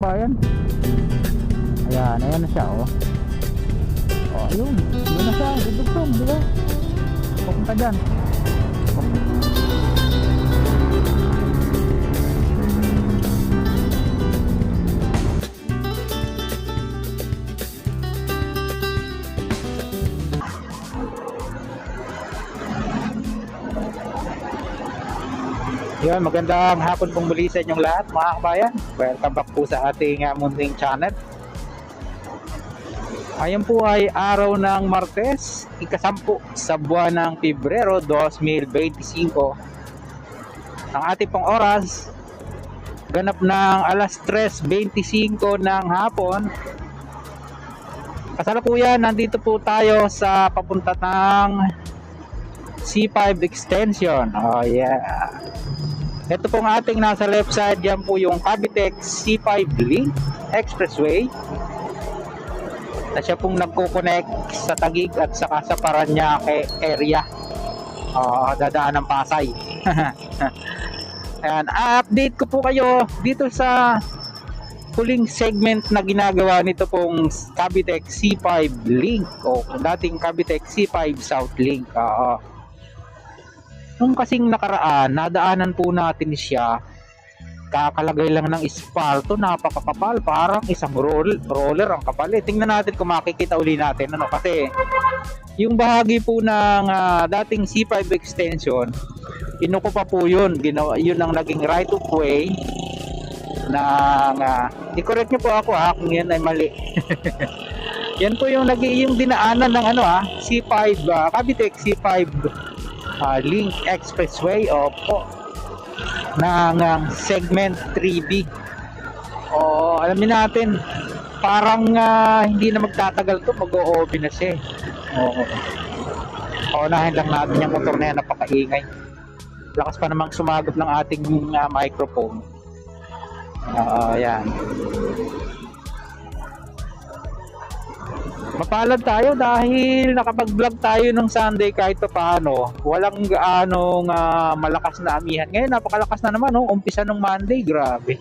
kabayan. Ayan, ayan na siya oh. Oh, ayun. Yun na siya, dudugtong, di ba? Pupunta dyan. Yun, magandang hapon pong muli sa inyong lahat mga kabayan. Welcome back po sa ating munting channel. Ayan po ay araw ng Martes, ika-10 sa buwan ng Pebrero 2025. Ang ating pong oras, ganap ng alas 3:25 ng hapon. Kasalukuyan, nandito po tayo sa papunta ng C5 extension. Oh yeah. Ito pong ating nasa left side, yan po yung Cavitex C5 Link Expressway. Na siya pong nagko-connect sa Taguig at saka sa Parañaque area. Dadaan ng Pasay. Ayan, update ko po kayo dito sa huling segment na ginagawa nito pong Cavitex C5 Link o dating Cavitex C5 South Link. Nung kasing nakaraan, nadaanan po natin siya, kakalagay lang ng espalto, napakakapal, parang isang roller ang kapal. Tingnan natin kung makikita uli natin ano, kasi yung bahagi po ng dating C5 extension, inuko pa po yun, yun ang naging right of way ng i-correct nyo po ako kung yan ay mali. Yan po yung yung dinaanan ng C5 Cavitex C5 Link Expressway ng segment 3B. Alamin natin, parang hindi na magtatagal to, mag-o-OB na siya. Paunahin lang natin yung motor na yan, napakaingay. Lakas pa namang sumagot ng ating microphone. Yan. Mapalad tayo dahil nakapag-vlog tayo nung Sunday kahit pa paano. Walang gaanong malakas na amihan. Ngayon napakalakas na naman, umpisa nung Monday, grabe.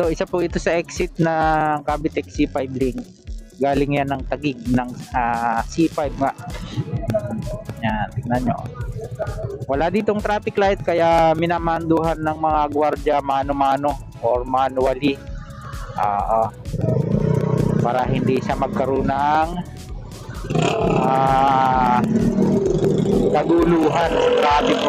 Isa po ito sa exit ng Cavitex C5 Link. Galing yan ng Taguig ng C5 nga. Yan, tignan nyo. Wala ditong traffic light kaya minamanduhan ng mga gwardiya mano-mano or manually para hindi siya magkaroon ng kaguluhan sa traffic.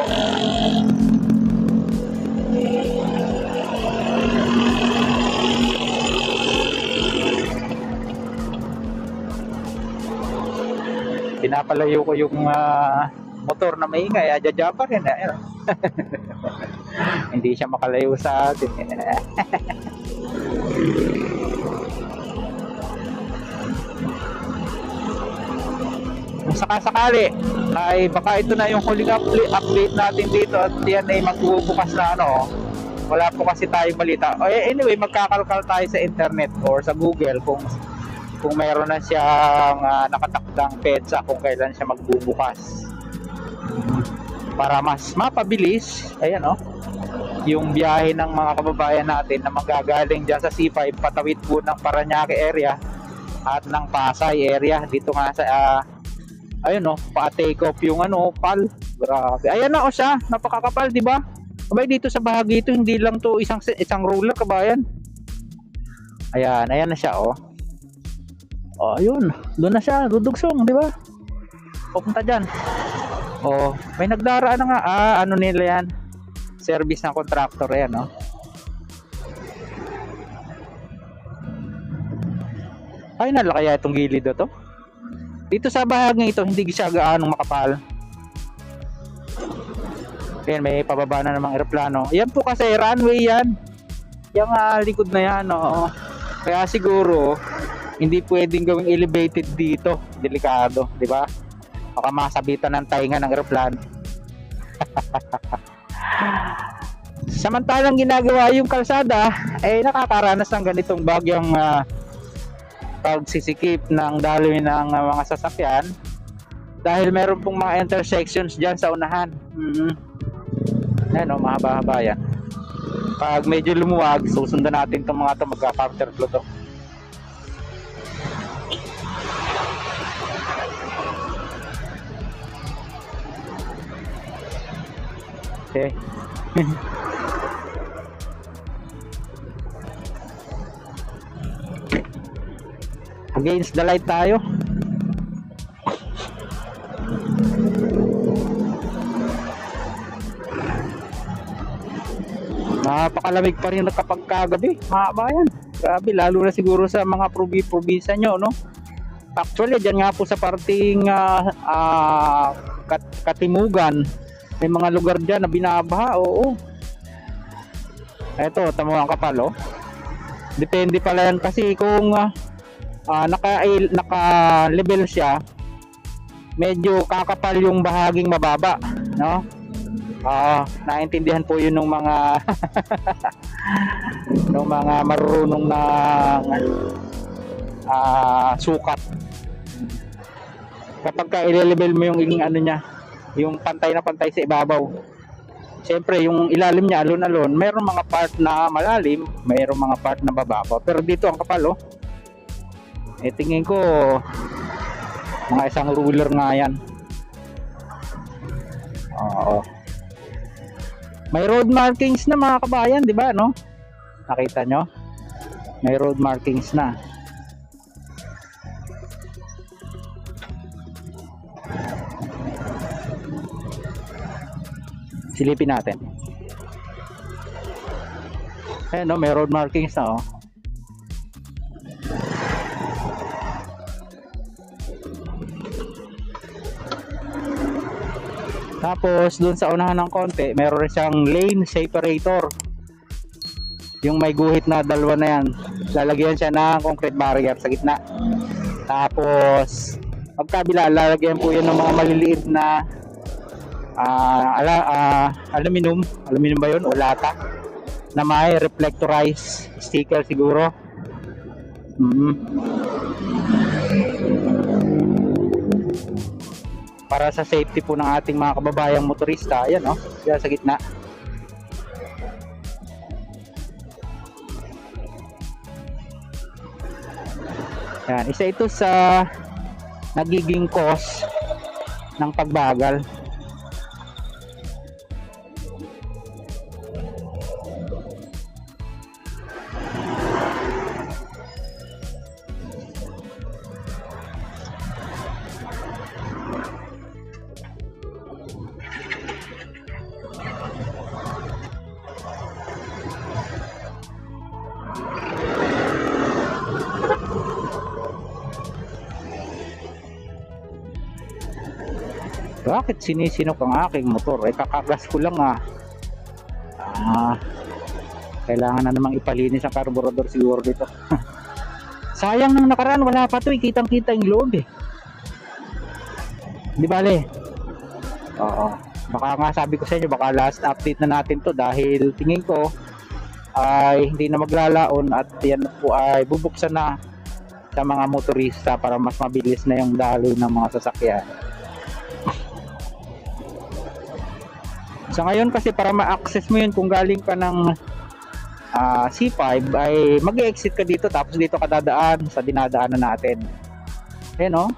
Pinapalayo ko yung motor na maingay, adya pa rin. Hindi siya makalayo sa atin. Kung sakasakali ay baka ito na yung huling update natin dito at yan ay magbubukas na wala po kasi tayong balita. Anyway, magkakalkal tayo sa internet or sa Google kung mayroon na siyang nakatakdang petsa kung kailan siya magbubukas. Para mas mapabilis, ayan yung biyahe ng mga kababayan natin na magagaling dyan sa C5 patawid po ng Parañaque area at ng Pasay area. Dito nga sa pa-take off yung PAL. Grabe. Ayan na siya, napakakapal, di ba? Abay, dito sa bahagi ito hindi lang to isang roller, kabayan. Ayan na siya ayun, doon na siya, dudugsong, di ba? Pupunta dyan. May nagdaraan na nga. Ano nila yan? Service ng contractor yan, Ay, kaya itong gilid to. Dito sa bahaging ito, hindi siya gaanong makapal. Ayan, may pababa na namang eroplano. Yan po kasi, runway yan. Yung likod na yan, Kaya siguro, hindi pwedeng gawing elevated dito. Delikado, di ba? Baka masabitan ng tainga ng eroplano. Samantalang ginagawa yung kalsada, nakakaranas ng ganitong bagyang pagsisikip ng daloy ng mga sasakyan. Dahil meron pong mga intersections dyan sa unahan. Ayan o, mahaba-haba yan. Pag medyo lumuwag, susundan natin itong mga ito, magka-counterflow to. Okay. Against the light tayo. Napakalamig pa rin kapag kagabi. Mahaba yan. Grabe, lalo na siguro sa mga probinsya nyo, no? Actually, dyan nga po sa parting Katimugan, may mga lugar dyan na binabaha. Oo. Eto, tamo ang kapal, oh. Depende pala yan kasi kung naka-level siya, medyo kakapal yung bahaging mababa, no? Naintindihan po yun ng mga ng mga marunong ng sukat. Kapag ka i-level mo yung ano niya, yung pantay na pantay sa ibabaw, siyempre yung ilalim niya alon-alon, mayroong mga part na malalim, mayroong mga part na bababaw, pero dito ang kapal, oh. Tingin ko mga isang ruler nga yan. Oo. May road markings na mga kabayan, di ba, no? Nakita nyo? May road markings na. Silipin natin. Ayan, no? May road markings na, oh. Tapos doon sa unahan ng konti, meron siyang lane separator. Yung may guhit na dalawa na yan, lalagyan siya ng concrete barrier sa gitna. Tapos magkabila, lalagyan po yun ng mga maliliit na aluminum ba yun o lata na may reflectorized sticker siguro. Para sa safety po ng ating mga kababayang motorista. Ayan, oh, yan sa gitna. Yan, isa ito sa nagiging cause ng pagbagal. Bakit sinisinok ang aking motor? Kakagas ko lang, kailangan na namang ipalinis ang carburetor siguro dito. Sayang nang nakaraan, wala pa to, kitang kita yung loob eh. Di bale? Oo. Baka nga sabi ko sa inyo, baka last update na natin to dahil tingin ko ay hindi na maglalaon at yan po ay bubuksan na sa mga motorista para mas mabilis na yung daloy ng mga sasakyan. Sa ngayon kasi para ma-access mo yun kung galing ka ng C5 ay mag-exit ka dito tapos dito ka dadaan sa dinadaanan natin. Ayan, oh.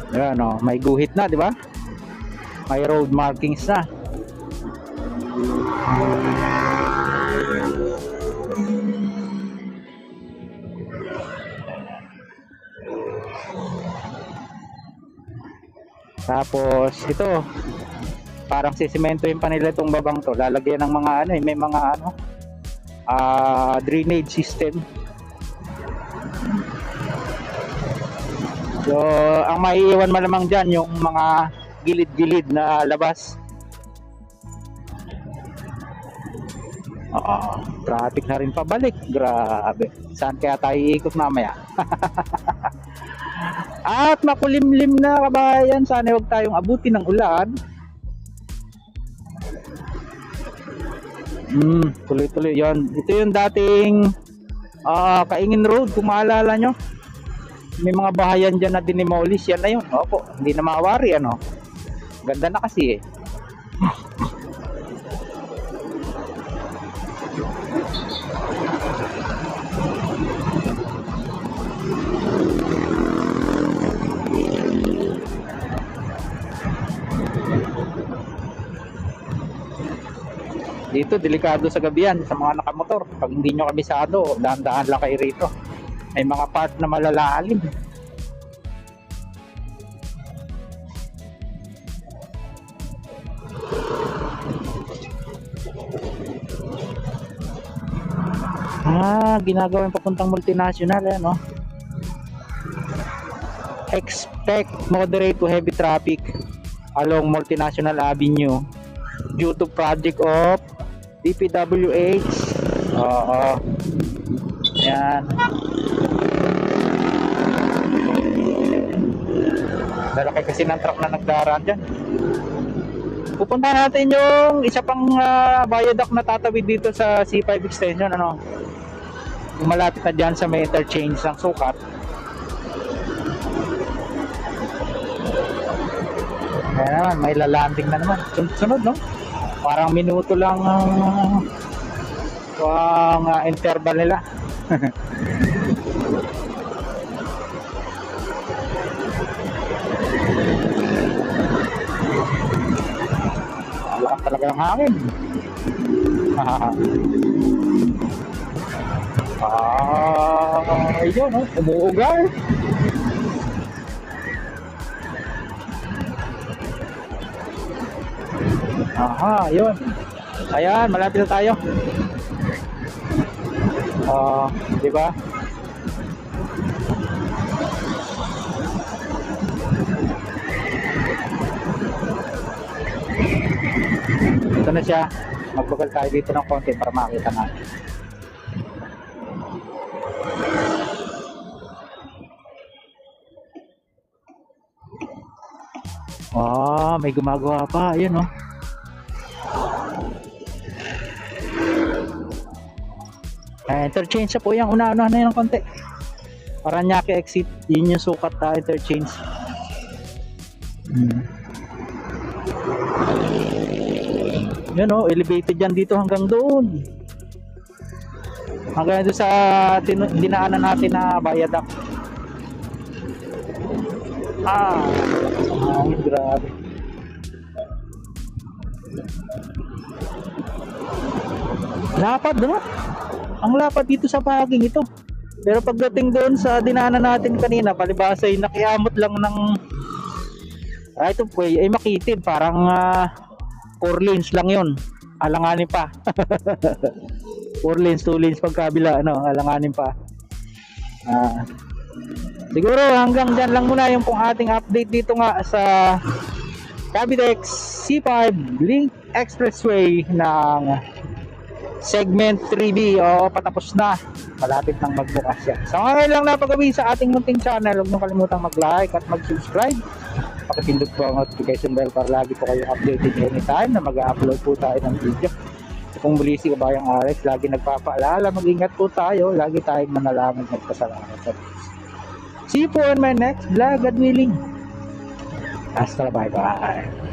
Ayan, oh, may guhit na, di ba? May road markings na. Tapos ito, parang sisimentohin pa nila itong babang to. Lalagyan ng mga ano, may mga ano, drainage system. So, ang maiiwan malamang dyan yung mga gilid-gilid na labas. Traffic na rin pabalik. Grabe. Saan kaya tayo iikot mamaya? At makulimlim na kabayan, sana huwag tayong abutin ng ulan. Tuloy-tuloy yon. Ito yung dating Kaingin Road, kung maalala nyo. May mga bahayan dyan na dinimolish. Yan na yun. Opo, hindi na maawari ano. Ganda na kasi eh. Dito delikado sa gabi yan sa mga nakamotor. Pag hindi nyo kabisado, dahan-dahan lang kayo rito. May mga part na malalalim. Ginagawa yung papuntang multinational ano. Expect moderate to heavy traffic along Multinational Avenue due to project of DPWH. Yan. Lalaki kasi ng truck na nagdaraan dyan. Pupunta natin yung isa pang viaduct na tatawid dito sa C5 extension ano. Yung malapit na dyan sa may interchange ng Sukat. Ayan naman, may lalanding na naman. Sunod no? Parang minuto lang ang interval nila. Lakas talaga ng hangin. Ayun no, umuugal. Yun. Ayan, malapit na tayo. Di ba? Ito na siya. Magbagal tayo dito ng konti para makita natin. May gumagawa pa. Ayun oh. Interchange po yung una-una na yun ng konti. Paranaque exit. Yun yung Sukat interchange. Yun oh, elevated yan dito hanggang doon. Hanggang doon sa dinaanan natin na viaduct. Grabe. Lapad no? Ang lapad dito sa parking ito. Pero pagdating doon sa dinaanan natin kanina, palibasa ay nakiamot lang ng right of way ay makitid. Parang 4 lanes lang yun. Alanganin pa. 4 lanes, 2 lanes pagkabila, ano, alanganin pa. Siguro hanggang dyan lang muna yung pong ating update dito nga sa Cavitex C5 Link Expressway ng segment 3B. Patapos na, malapit nang magbukas yan. So ngayon lang napagawi sa ating munting channel. Huwag nyo kalimutang mag-like at mag-subscribe. Pakipindot po ang notification bell para lagi po kayo updated anytime na mag-upload po tayo ng video. Kung muli si Kabayang Ares, lagi nagpapaalala, mag-ingat po tayo, lagi tayong manalangin at pasalamat sa Diyos. See you po on my next vlog, God willing. Hasta, bye bye.